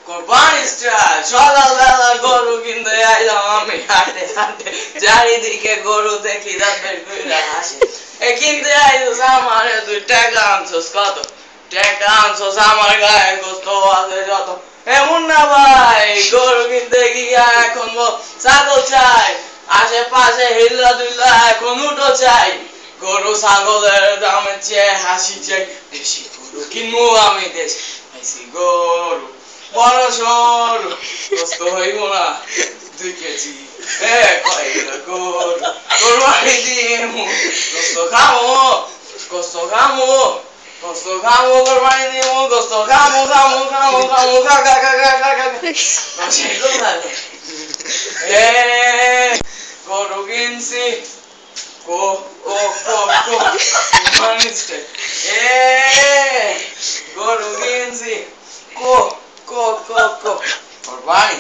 কোরবানি স্টাইল সকালবেলা গরু কিনতে আইলাম আমি হাটে হাটে চারিদিকে গরু দেখি দাঁত বের কইরা হাসে কিনতে আইছিস আমারে তুই টাকা আনছস কত টাকা আনছস আমার গায়ে গোস্ত আছে যত এমন না ভাই গরু কিনতে গিয়া এখন ছাগল চাই আশেপাশে হিল্লা দুল্লা এখন উঠো চাই গরু ছাগলের দামের চেয়ে হাসি চাই দেশি গরু কিনবো আমি দেশি গরু বড় সরু গোস্ত হইব না 2 কেজি গরু কোরবানি দিমু গোস্ত খামু গোস্ত খামু গোস্ত খামু কোরবানি দিমু গোস্ত খামু খামু খামু খামু খা খা খা খা খা খা গরু কিনছি কো কো কো কো মানিস্টে গরু কিনছি কো কো কো কো কোরবানি